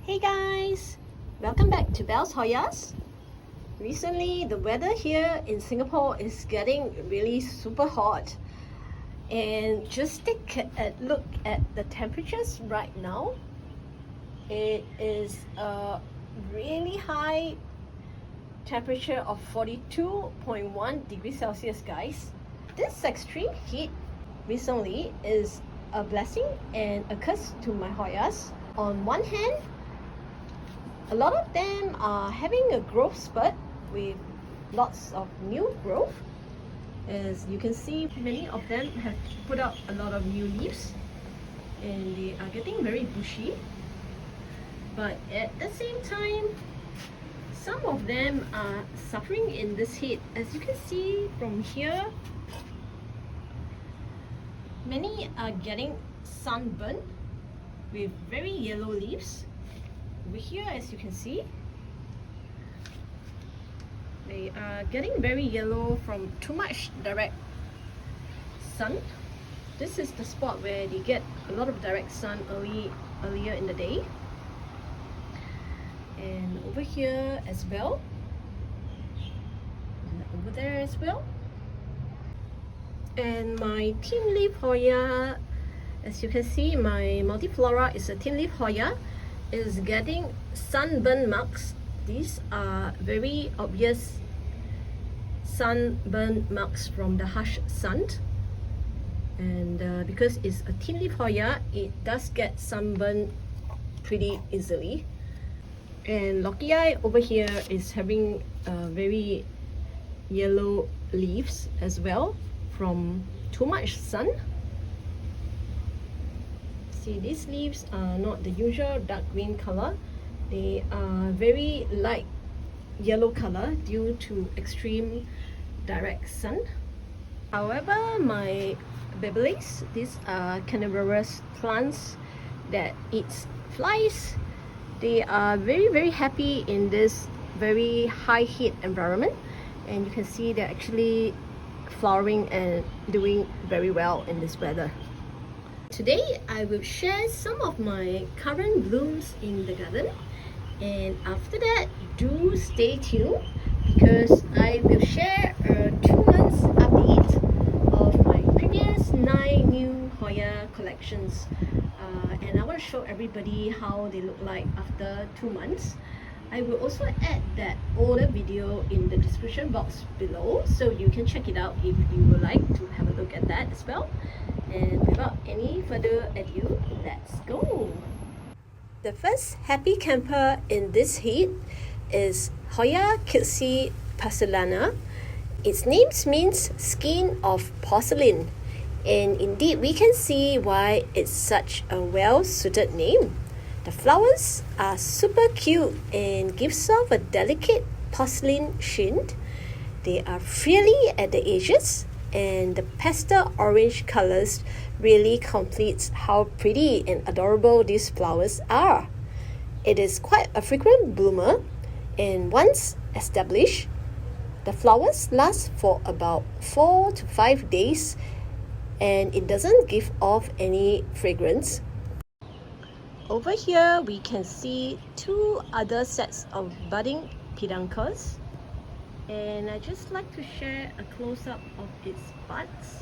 Hey guys! Welcome back to Belle's Hoyas. Recently, the weather here in Singapore is getting really super hot. And just take a look at the temperatures right now. It is a really high temperature of 42.1 degrees Celsius, guys. This extreme heat recently is a blessing and a curse to my Hoyas. On one hand, a lot of them are having a growth spurt with lots of new growth. As you can see, many of them have put out a lot of new leaves and they are getting very bushy. But at the same time, some of them are suffering in this heat. As you can see from here, many are getting sunburned with very yellow leaves. Over here, as you can see, they are getting very yellow from too much direct sun. This is the spot where they get a lot of direct sun earlier in the day. And over here as well, and over there as well. And my tin leaf Hoya, as you can see, my multiflora is a tin leaf Hoya, is getting sunburn marks. These are very obvious sunburn marks from the harsh sun. And because it's a tin leaf Hoya, it does get sunburned pretty easily. And Lockii over here is having very yellow leaves as well from too much sun. See, these leaves are not the usual dark green color. They are very light yellow color due to extreme direct sun. However, my Babelies, these are carnivorous plants that eat flies. They are very happy in this very high heat environment, and you can see they're actually flowering and doing very well in this weather. Today I will share some of my current blooms in the garden, and after that, do stay tuned because I will share a 2 months update of my previous 9 new Hoya collections. And I want to show everybody how they look like after 2 months. I will also add that older video in the description box below, so you can check it out if you would like to have a look at that as well. And without any further ado, let's go! The first happy camper in this heat is Hoya Cutesy Porcellana. Its name means skin of porcelain, and indeed we can see why it's such a well-suited name. The flowers are super cute and gives off a delicate porcelain sheen. They are frilly at the edges, and the pastel orange colors really completes how pretty and adorable these flowers are. It is quite a frequent bloomer, and once established, the flowers last for about 4 to 5 days, and it doesn't give off any fragrance. Over here, we can see 2 other sets of budding peduncles, and I just like to share a close-up of its buds.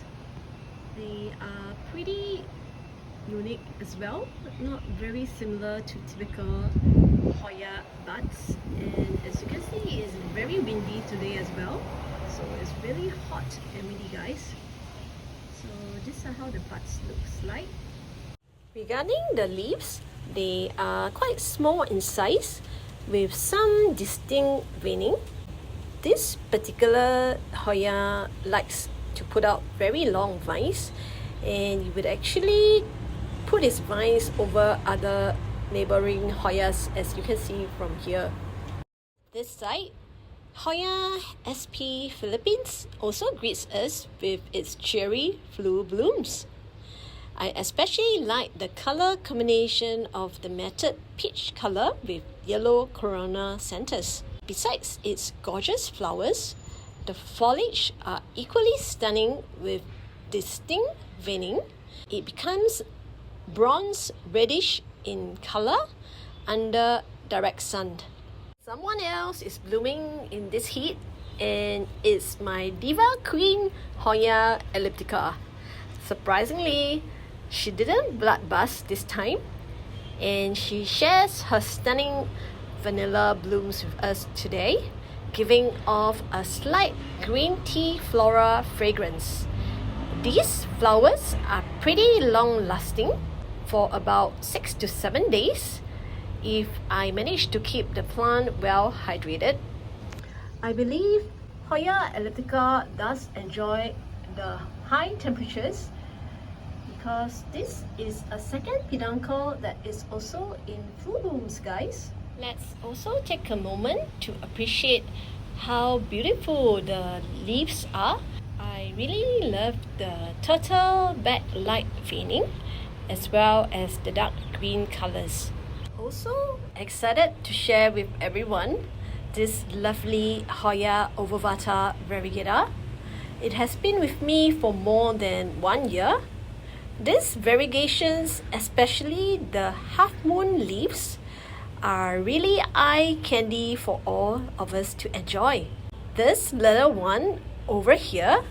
They are pretty unique as well, not very similar to typical Hoya buds. And as you can see, it's very windy today as well, so it's really hot and windy, guys. So these are how the buds looks like. Regarding the leaves, they are quite small in size with some distinct veining. This particular Hoya likes to put out very long vines, and you would actually put its vines over other neighboring Hoyas, as you can see from here. This side, Hoya SP Philippines also greets us with its cherry flu blooms. I especially like the color combination of the matted peach color with yellow corona centers. Besides its gorgeous flowers, the foliage are equally stunning with distinct veining. It becomes bronze reddish in color under direct sun. Someone else is blooming in this heat, and it's my diva queen Hoya elliptica. Surprisingly, she didn't bloodbust this time, and she shares her stunning vanilla blooms with us today, giving off a slight green tea flora fragrance. These flowers are pretty long lasting, for about 6 to 7 days, if I manage to keep the plant well hydrated. I believe Hoya elliptica does enjoy the high temperatures because this is a second peduncle that is also in full blooms, guys. Let's also take a moment to appreciate how beautiful the leaves are. I really love the turtle backlight veining as well as the dark green colors. Also excited to share with everyone this lovely Hoya ovovata variegata. It has been with me for more than 1 year. These variegations, especially the half moon leaves, are really eye candy for all of us to enjoy. This little one over here,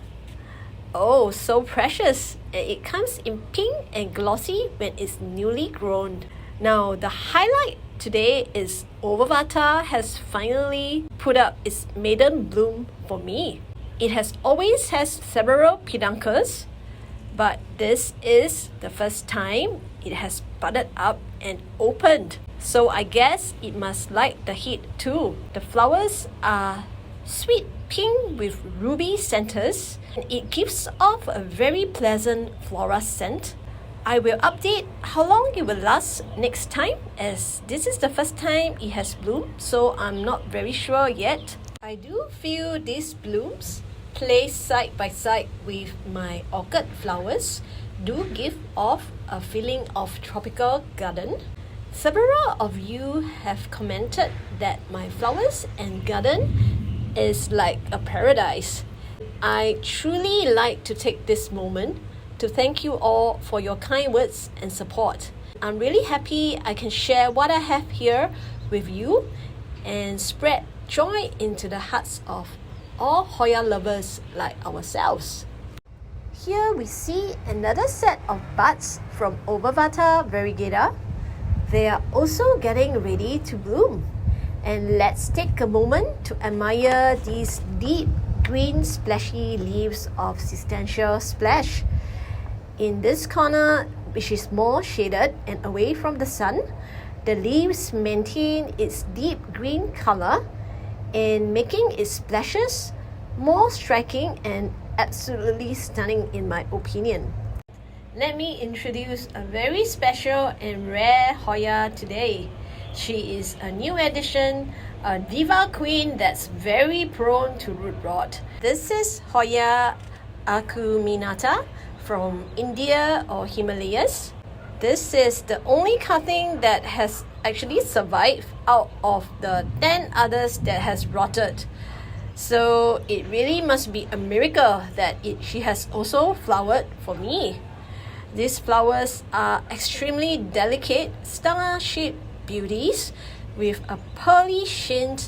oh, so precious, and it comes in pink and glossy when it's newly grown. Now the highlight today is ovovata has finally put up its maiden bloom for me. It has always has several peduncles, but this is the first time it has budded up and opened. So I guess it must like the heat too. The flowers are sweet pink with ruby centers, and it gives off a very pleasant floral scent. I will update how long it will last next time, as this is the first time it has bloomed, so I'm not very sure yet. I do feel these blooms placed side by side with my orchid flowers do give off a feeling of tropical garden. Several of you have commented that my flowers and garden is like a paradise. I truly like to take this moment to thank you all for your kind words and support. I'm really happy I can share what I have here with you and spread joy into the hearts of all Hoya lovers like ourselves. Here we see another set of buds from ovovata variegata. They are also getting ready to bloom. And let's take a moment to admire these deep green splashy leaves of Cistantia Splash. In this corner, which is more shaded and away from the sun, the leaves maintain its deep green color and making its splashes more striking and absolutely stunning in my opinion. Let me introduce a very special and rare Hoya today. She is a new addition, a diva queen that's very prone to root rot. This is Hoya acuminata from India or Himalayas. This is the only cutting that has actually survived out of the 10 others that has rotted. So it really must be a miracle that she has also flowered for me. These flowers are extremely delicate, star-shaped beauties with a pearly sheen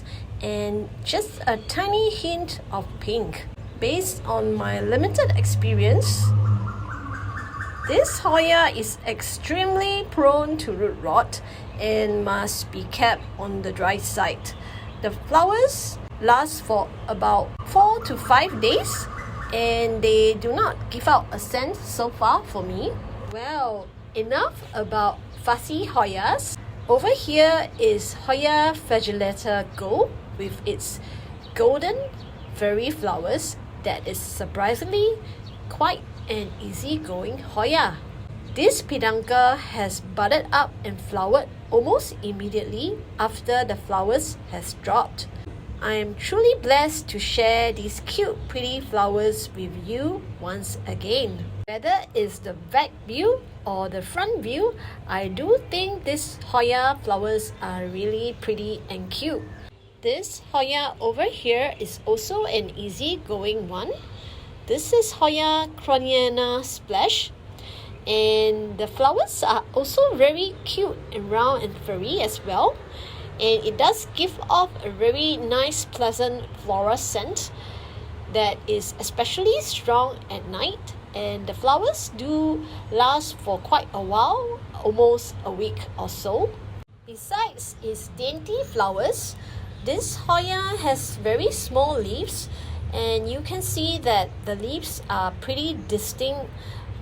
and just a tiny hint of pink. Based on my limited experience, this Hoya is extremely prone to root rot and must be kept on the dry side. The flowers last for about 4 to 5 days and they do not give out a scent so far for me. Well, enough about fussy Hoyas. Over here is Hoya flagellata Gold with its golden fairy flowers that is surprisingly quite an easygoing Hoya. This peduncle has budded up and flowered almost immediately after the flowers has dropped. I am truly blessed to share these cute pretty flowers with you once again. Whether it's the back view or the front view, I do think these Hoya flowers are really pretty and cute. This Hoya over here is also an easy going one. This is Hoya Croniana Splash. and the flowers are also very cute and round and furry as well, and it does give off a very nice pleasant floral scent that is especially strong at night, and the flowers do last for quite a while, almost a week or so. Besides its dainty flowers, this Hoya has very small leaves, and you can see that the leaves are pretty distinct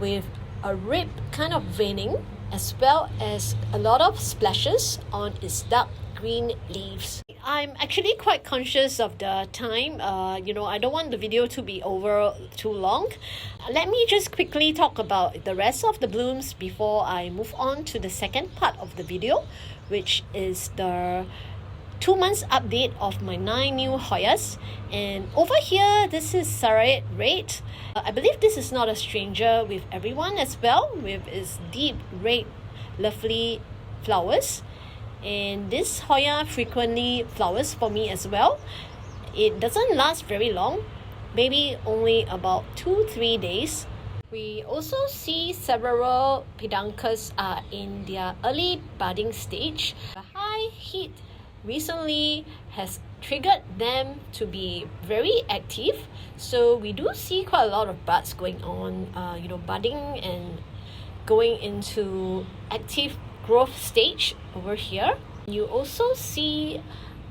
with a rib kind of veining, as well as a lot of splashes on its dark green leaves. I'm actually quite conscious of the time. I don't want the video to be over too long. Let me just quickly talk about the rest of the blooms before I move on to the second part of the video, which is the 2 months update of my 9 new Hoyas. And over here, this is Sarayat Red. I believe this is not a stranger with everyone as well, with its deep red, lovely flowers. And this Hoya frequently flowers for me as well. It doesn't last very long, maybe only about 2-3 days. We also see several peduncas are in their early budding stage. The high heat recently has triggered them to be very active, so we do see quite a lot of buds going on, budding and going into active growth stage over here. You also see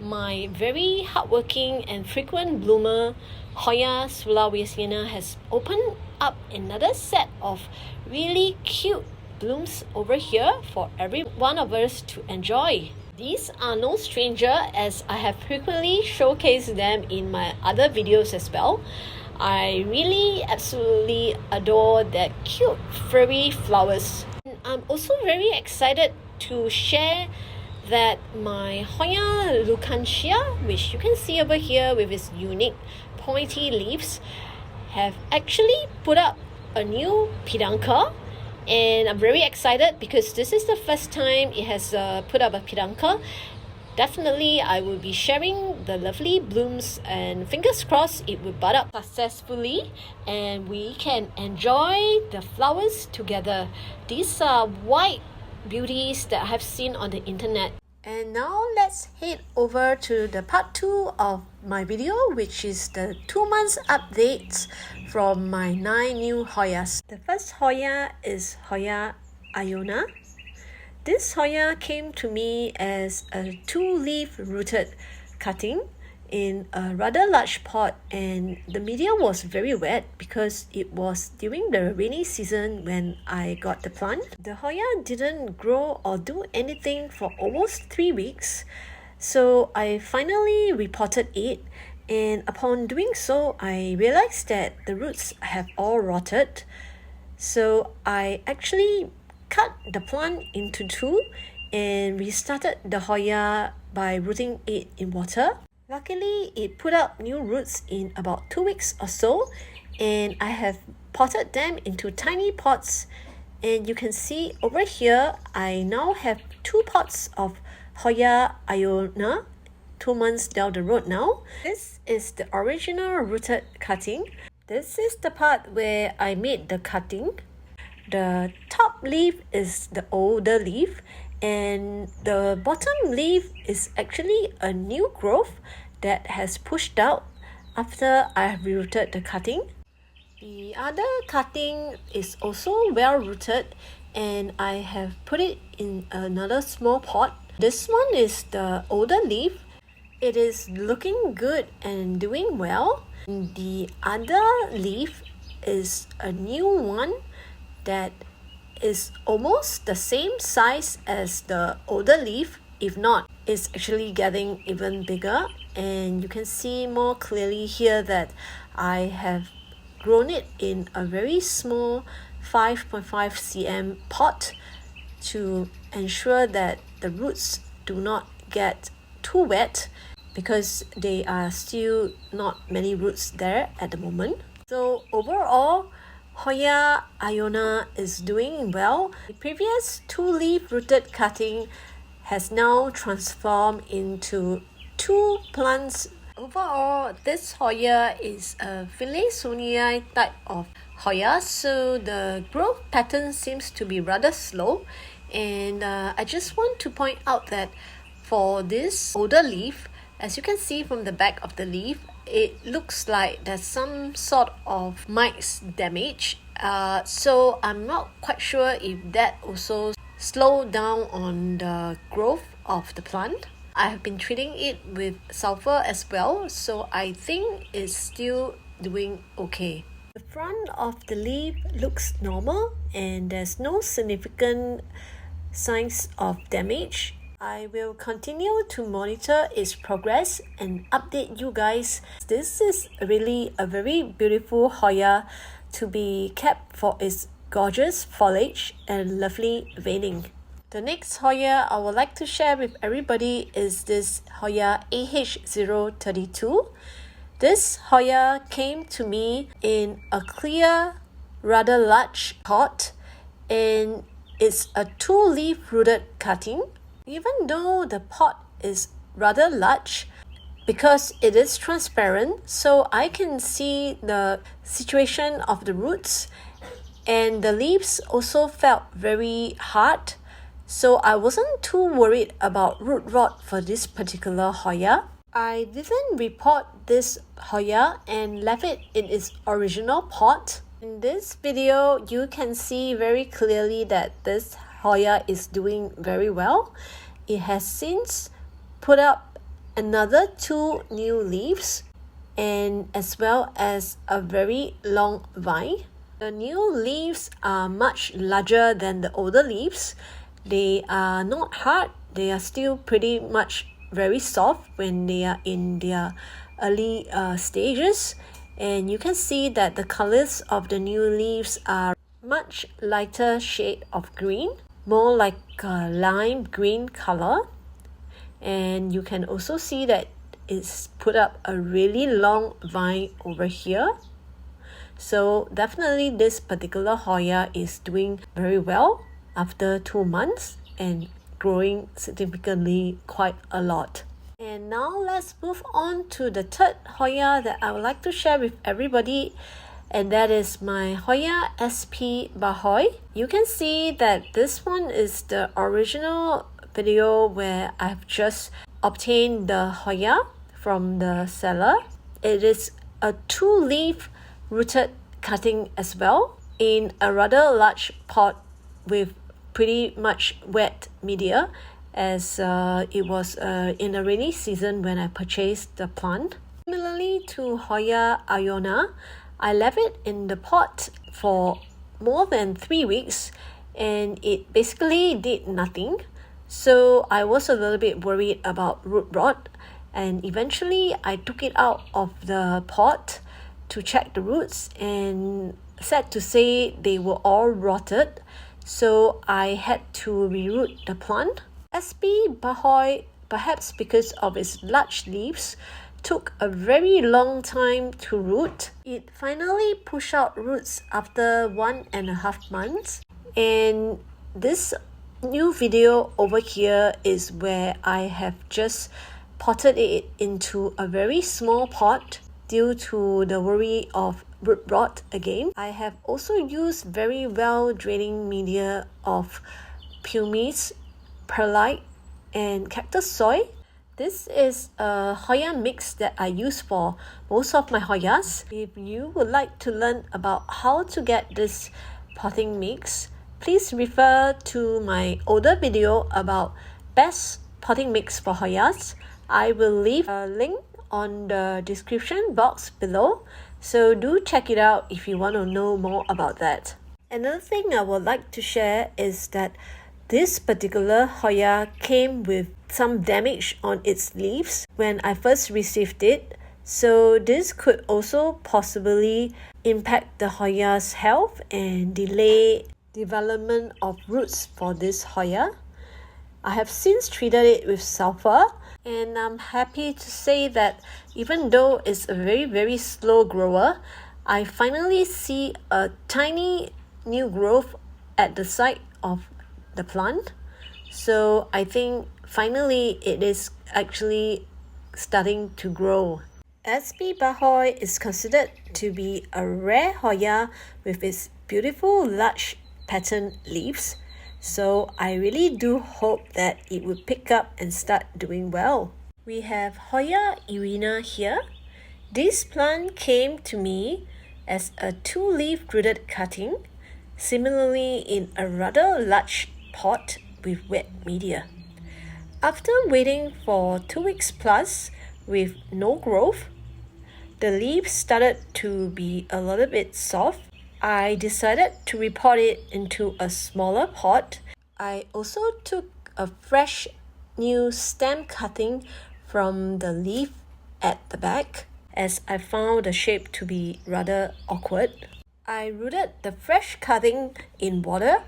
my very hardworking and frequent bloomer Hoya Sulawesiana has opened up another set of really cute blooms over here for every one of us to enjoy. These are no stranger, as I have frequently showcased them in my other videos as well. I really absolutely adore that cute furry flowers. I'm also very excited to share that my Hoya Lucantia, which you can see over here with its unique pointy leaves, have actually put up a new peduncle, and I'm very excited because this is the first time it has put up a peduncle. Definitely I will be sharing the lovely blooms, and fingers crossed it will bud up successfully and we can enjoy the flowers together. These are white beauties that I have seen on the internet. And now let's head over to the part 2 of my video, which is the 2 months updates from my 9 new Hoyas. The first Hoya is Hoya Iona. This Hoya came to me as a 2-leaf rooted cutting in a rather large pot, and the media was very wet because it was during the rainy season when I got the plant. The Hoya didn't grow or do anything for almost 3 weeks, so I finally repotted it, and upon doing so I realized that the roots have all rotted. So I actually cut the plant into 2 and restarted the Hoya by rooting it in water. Luckily, it put out new roots in about 2 weeks or so, and I have potted them into tiny pots, and you can see over here I now have 2 pots of Hoya Iona 2 months down the road now. This is the original rooted cutting. This is the part where I made the cutting. The top leaf is the older leaf, and the bottom leaf is actually a new growth that has pushed out after I have rooted the cutting. The other cutting is also well rooted, and I have put it in another small pot. This one is the older leaf. It is looking good and doing well. The other leaf is a new one that is almost the same size as the older leaf. If not, it's actually getting even bigger, and you can see more clearly here that I have grown it in a very small 5.5 cm pot to ensure that the roots do not get too wet, because there are still not many roots there at the moment. So overall, Hoya Iona is doing well. The previous 2-leaf rooted cutting has now transformed into 2 plants. Overall, this Hoya is a Finlaysonia type of Hoya, so the growth pattern seems to be rather slow, and I just want to point out that for this older leaf, as you can see from the back of the leaf, it looks like there's some sort of mites damage. So I'm not quite sure if that also slowed down on the growth of the plant. I have been treating it with sulfur as well, so I think it's still doing okay. The front of the leaf looks normal and there's no significant signs of damage. I will continue to monitor its progress and update you guys. This is really a very beautiful Hoya to be kept for its gorgeous foliage and lovely veining. The next Hoya I would like to share with everybody is this Hoya AH032. This Hoya came to me in a clear, rather large pot, and it's a 2-leaf rooted cutting. Even though the pot is rather large, because it is transparent, so I can see the situation of the roots, and the leaves also felt very hard, so I wasn't too worried about root rot for this particular Hoya. I didn't repot this Hoya and left it in its original pot. In this video, you can see very clearly that this Hoya is doing very well. It has since put up another 2 new leaves, and as well as a very long vine. The new leaves are much larger than the older leaves. They are not hard, they are still pretty much very soft when they are in their early stages, and you can see that the colors of the new leaves are much lighter shade of green, more like a lime green color. And you can also see that it's put up a really long vine over here. So definitely this particular Hoya is doing very well after 2 months and growing significantly quite a lot. And now let's move on to the third Hoya that I would like to share with everybody, and that is my Hoya SP Bahoy. You can see that this one is the original video where I've just obtained the Hoya from the seller. It is a 2-leaf rooted cutting as well, in a rather large pot with pretty much wet media, as it was in a rainy season when I purchased the plant. Similarly to Hoya Iona, I left it in the pot for more than 3 weeks and it basically did nothing. So I was a little bit worried about root rot, and eventually I took it out of the pot to check the roots, and sad to say they were all rotted. So I had to reroot the plant. SP Bahoy, perhaps because of its large leaves, took a very long time to root. It finally pushed out roots after 1.5 months. And this new video over here is where I have just potted it into a very small pot due to the worry of root rot again. I have also used very well draining media of pumice, perlite, and cactus soil. This is a Hoya mix that I use for most of my Hoyas. If you would like to learn about how to get this potting mix, please refer to my older video about best potting mix for Hoyas. I will leave a link on the description box below, so do check it out if you want to know more about that. Another thing I would like to share is that this particular Hoya came with some damage on its leaves when I first received it, so this could also possibly impact the Hoya's health and delay development of roots for this Hoya. I have since treated it with sulfur, and I'm happy to say that even though it's a very slow grower, I finally see a tiny new growth at the side of the plant. So I think finally it is actually starting to grow. SB Bahoy is considered to be a rare Hoya with its beautiful large pattern leaves, so I really do hope that it will pick up and start doing well. We have Hoya Irina here. This plant came to me as a 2-leaf rooted cutting, similarly in a rather large pot with wet media. After waiting for 2 weeks plus with no growth, the leaves started to be a little bit soft. I decided to repot it into a smaller pot. I also took a fresh new stem cutting from the leaf at the back, as I found the shape to be rather awkward. I rooted the fresh cutting in water.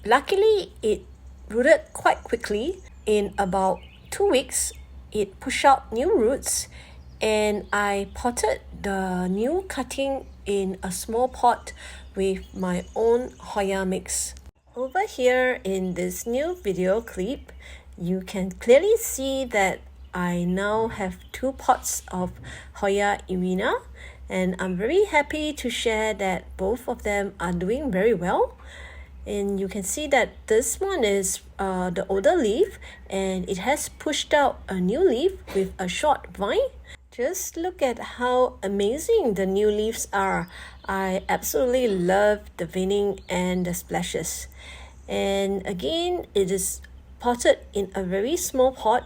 Luckily, it rooted quite quickly. In about 2 weeks, it pushed out new roots, and I potted the new cutting in a small pot with my own Hoya mix. Over here in this new video clip, you can clearly see that I now have 2 pots of Hoya Irina, and I'm very happy to share that both of them are doing very well. And you can see that this one is the older leaf, and it has pushed out a new leaf with a short vine. Just look at how amazing the new leaves are. I absolutely love the veining and the splashes. And again, it is potted in a very small pot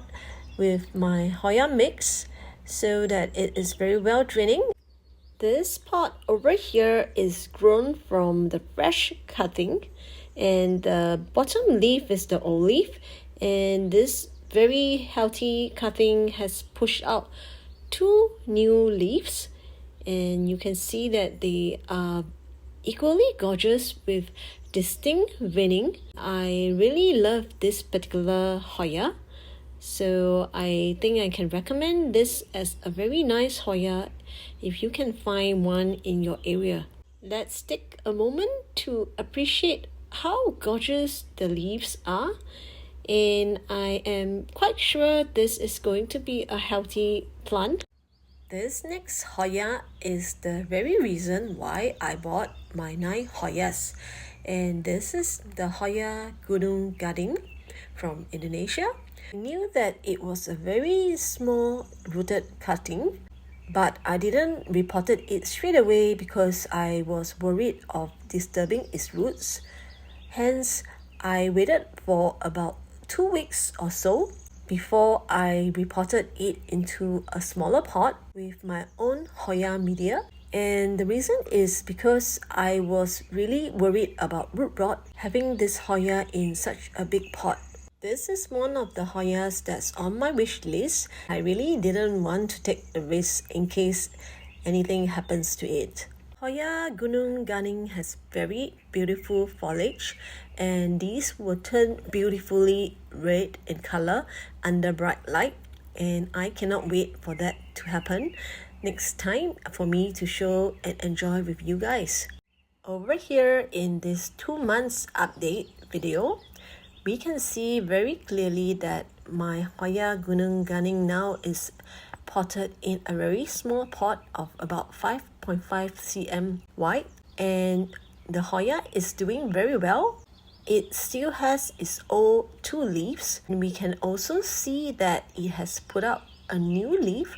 with my Hoya mix so that it is very well draining. This pot over here is grown from the fresh cutting, and the bottom leaf is the old leaf, and this very healthy cutting has pushed out 2 new leaves, and you can see that they are equally gorgeous with distinct veining. I really love this particular Hoya, so I think I can recommend this as a very nice Hoya if you can find one in your area. Let's take a moment to appreciate how gorgeous the leaves are, and I am quite sure this is going to be a healthy plant. This next Hoya is the very reason why I bought my 9 Hoyas, and this is the Hoya Gunung Gading from Indonesia. I knew that it was a very small rooted cutting, but I didn't repot it straight away because I was worried of disturbing its roots. Hence, I waited for about 2 weeks or so before I repotted it into a smaller pot with my own Hoya media. And the reason is because I was really worried about root rot having this Hoya in such a big pot. This is one of the Hoyas that's on my wish list. I really didn't want to take the risk in case anything happens to it. Hoya Gunung Gading has very beautiful foliage, and these will turn beautifully red in color under bright light, and I cannot wait for that to happen next time for me to show and enjoy with you guys. Over here in this 2 months update video, we can see very clearly that my Hoya Gunung Gading now is potted in a very small pot of about 5.5 cm wide, and the Hoya is doing very well. It still has its old 2 leaves, and we can also see that it has put out a new leaf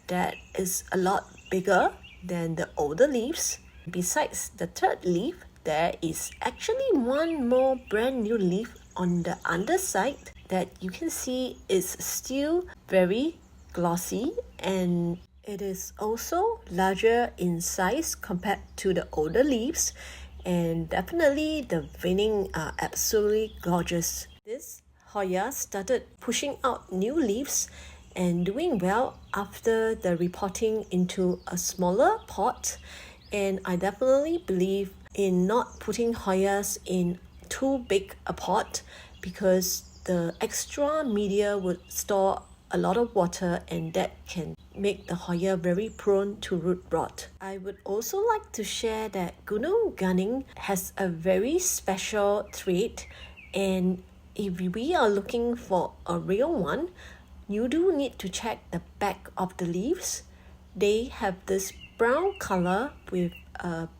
that is a lot bigger than the older leaves. Besides the 3rd leaf, there is actually one more brand new leaf on the underside that you can see is still very glossy, and it is also larger in size compared to the older leaves, and definitely the veining are absolutely gorgeous. This Hoya started pushing out new leaves and doing well after the repotting into a smaller pot, and I definitely believe in not putting Hoyas in too big a pot because the extra media would store a lot of water, and that can make the Hoya very prone to root rot. I would also like to share that Gunung Gading has a very special trait, and if we are looking for a real one, you do need to check the back of the leaves They have this brown color with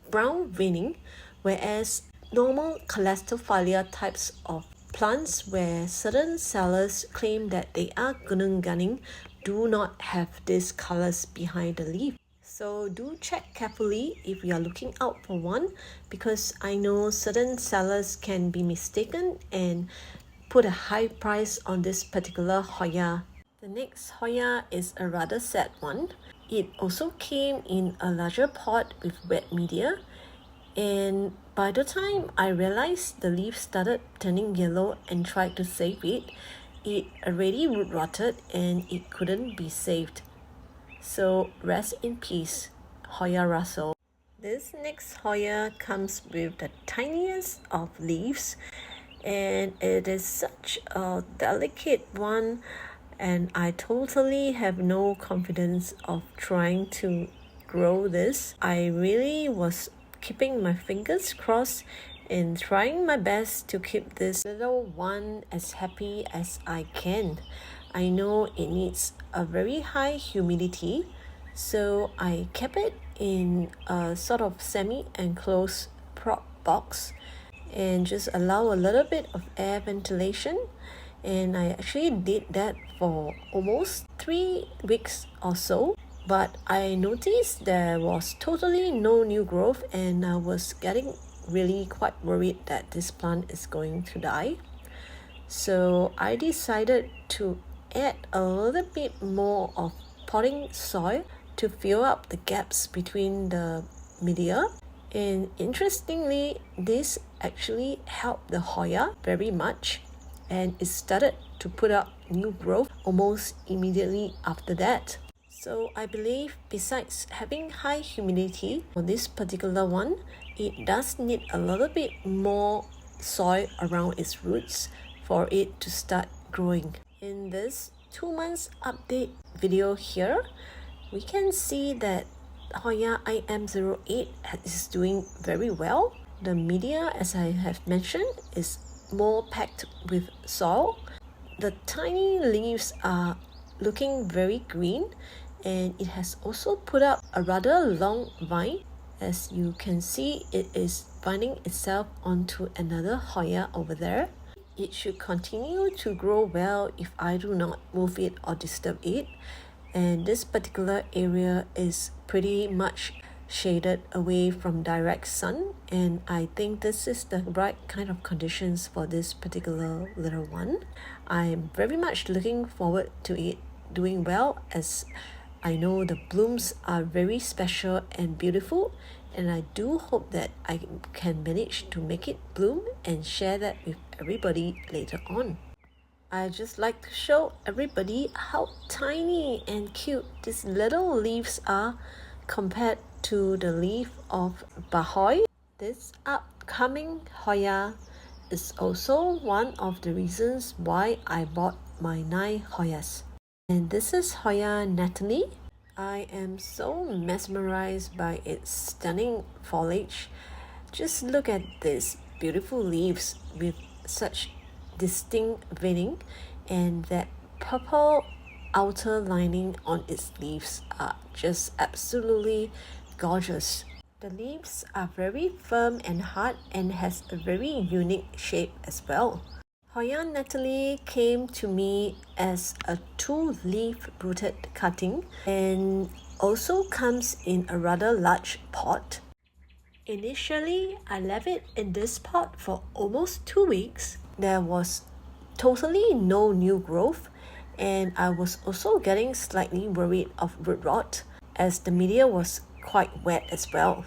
brown veining, whereas normal Calastophylla types of plants where certain sellers claim that they are Gunung Gading do not have these colors behind the leaf. So do check carefully if you are looking out for one, because I know certain sellers can be mistaken and put a high price on this particular Hoya. The next Hoya is a rather sad one. It also came in a larger pot with wet media, and by the time I realized the leaves started turning yellow and tried to save it, it already root rotted and it couldn't be saved. So rest in peace, Hoya Russell. This next Hoya comes with the tiniest of leaves, and it is such a delicate one, and I totally have no confidence of trying to grow this. I really was keeping my fingers crossed and trying my best to keep this little one as happy as I can. I know it needs a very high humidity, so I kept it in a sort of semi-enclosed prop box and just allow a little bit of air ventilation. And I actually did that for almost 3 weeks or so, but I noticed there was totally no new growth, and I was getting really quite worried that this plant is going to die. So I decided to add a little bit more of potting soil to fill up the gaps between the media. And interestingly, this actually helped the Hoya very much, and it started to put up new growth almost immediately after that. So I believe besides having high humidity for this particular one, it does need a little bit more soil around its roots for it to start growing. In this 2 months update video here, we can see that Hoya IM08 is doing very well. The media, as I have mentioned, is more packed with soil. The tiny leaves are looking very green, and it has also put up a rather long vine. As you can see, it is binding itself onto another Hoya over there. It should continue to grow well if I do not move it or disturb it. And this particular area is pretty much shaded away from direct sun, and I think this is the right kind of conditions for this particular little one. I'm very much looking forward to it doing well, as I know the blooms are very special and beautiful, and I do hope that I can manage to make it bloom and share that with everybody later on. I just like to show everybody how tiny and cute these little leaves are compared to the leaf of Bahoy. This upcoming Hoya is also one of the reasons why I bought my 9 Hoyas. And this is Hoya Natalie. I am so mesmerized by its stunning foliage. Just look at these beautiful leaves with such distinct veining, and that purple outer lining on its leaves are just absolutely gorgeous. The leaves are very firm and hard and has a very unique shape as well. Hoya Natalie came to me as a 2-leaf rooted cutting and also comes in a rather large pot. Initially, I left it in this pot for almost 2 weeks. There was totally no new growth, and I was also getting slightly worried of root rot as the media was quite wet as well.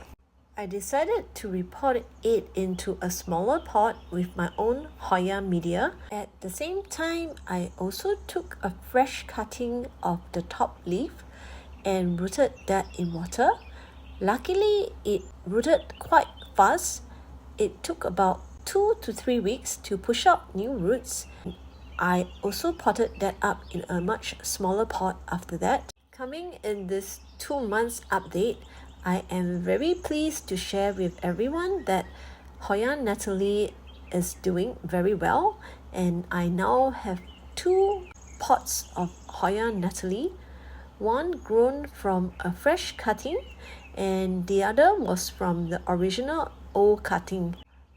I decided to repot it into a smaller pot with my own Hoya media. At the same time, I also took a fresh cutting of the top leaf and rooted that in water. Luckily, it rooted quite fast. It took about 2 to 3 weeks to push out new roots. I also potted that up in a much smaller pot after that. Coming in this 2 months update, I am very pleased to share with everyone that Hoya Natalie is doing very well, and I now have 2 pots of Hoya Natalie one grown from a fresh cutting and the other was from the original old cutting.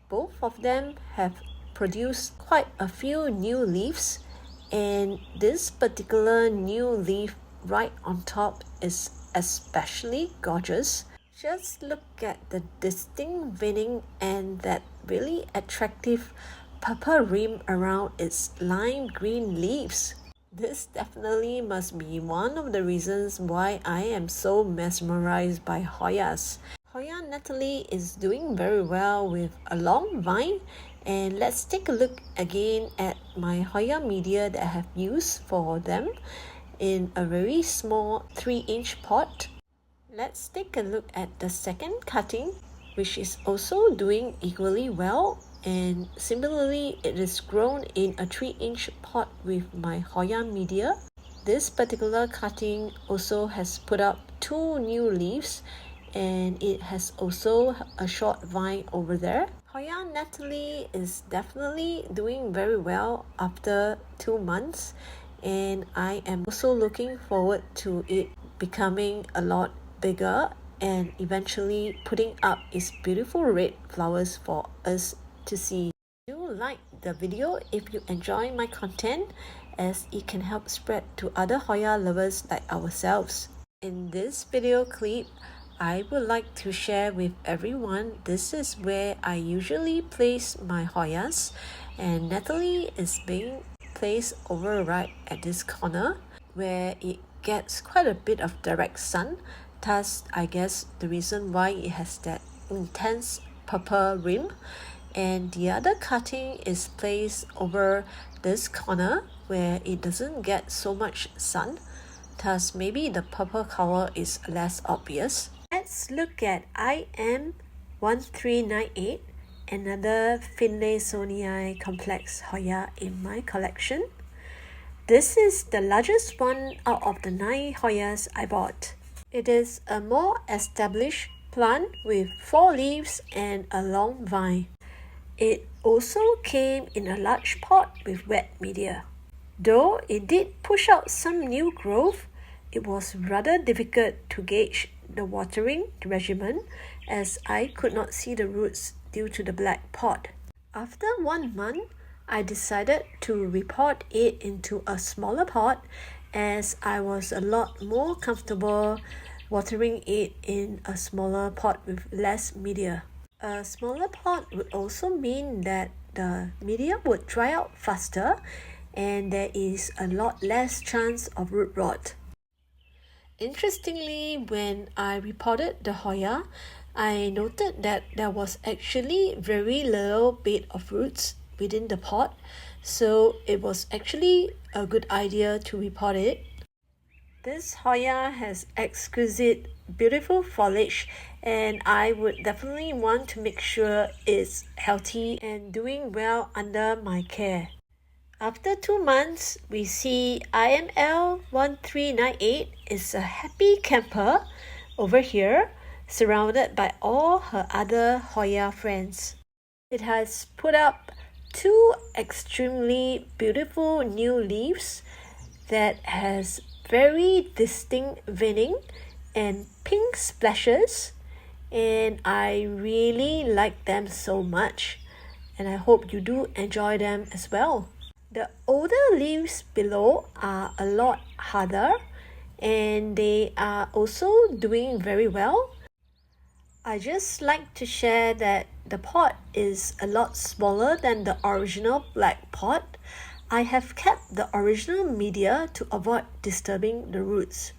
Both of them have produced quite a few new leaves, and this particular new leaf right on top is especially gorgeous. Just look at the distinct veining and that really attractive purple rim around its lime green leaves. This definitely must be one of the reasons why I am so mesmerized by Hoyas. Hoya Natalie is doing very well with a long vine, and let's take a look again at my Hoya media that I have used for them in a very small 3-inch pot. Let's take a look at the second cutting, which is also doing equally well, and similarly it is grown in a 3-inch pot with my Hoya media. This particular cutting also has put up 2 new leaves, and it has also a short vine over there. Hoya Natalie is definitely doing very well after 2 months, and I am also looking forward to it becoming a lot bigger and eventually putting up its beautiful red flowers for us to see. Do like the video if you enjoy my content, as it can help spread to other Hoya lovers like ourselves. In this video clip, I would like to share with everyone this is where I usually place my Hoyas, and Natalie is being placed over right at this corner where it gets quite a bit of direct sun. Thus, I guess the reason why it has that intense purple rim. And the other cutting is placed over this corner where it doesn't get so much sun. Thus, maybe the purple color is less obvious. Let's look at IM1398, another Finlaysonii complex Hoya in my collection. This is the largest one out of the 9 Hoyas I bought. It is a more established plant with 4 leaves and a long vine. It also came in a large pot with wet media. Though it did push out some new growth, it was rather difficult to gauge the watering regimen, as I could not see the roots due to the black pot. After 1 month, I decided to repot it into a smaller pot, as I was a lot more comfortable watering it in a smaller pot with less media. A smaller pot would also mean that the media would dry out faster and there is a lot less chance of root rot. Interestingly, when I repotted the Hoya, I noted that there was actually very little bed of roots within the pot, so it was actually a good idea to repot it. This Hoya has exquisite, beautiful foliage, and I would definitely want to make sure it's healthy and doing well under my care. After 2 months, we see IML1398 is a happy camper over here, surrounded by all her other Hoya friends. It has put up 2 extremely beautiful new leaves that has very distinct veining and pink splashes, and I really like them so much, and I hope you do enjoy them as well. The older leaves below are a lot harder, and they are also doing very well. I just like to share that the pot is a lot smaller than the original black pot. I have kept the original media to avoid disturbing the roots.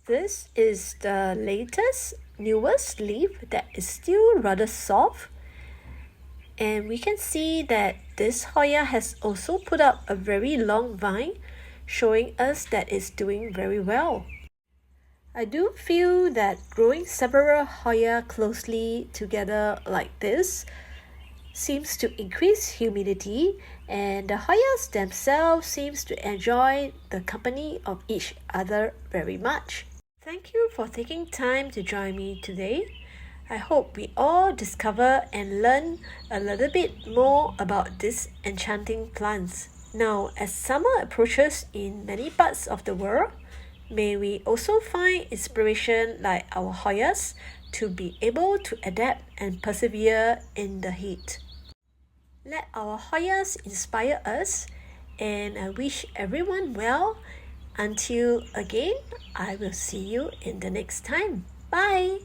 This is the newest leaf that is still rather soft. And we can see that this Hoya has also put up a very long vine, showing us that it's doing very well. I do feel that growing several Hoya closely together like this seems to increase humidity, and the Hoyas themselves seems to enjoy the company of each other very much. Thank you for taking time to join me today. I hope we all discover and learn a little bit more about these enchanting plants. Now, as summer approaches in many parts of the world, May we also find inspiration like our Hoyas to be able to adapt and persevere in the heat. Let our Hoyas inspire us, and I wish everyone well. Until again, I will see you in the next time. Bye!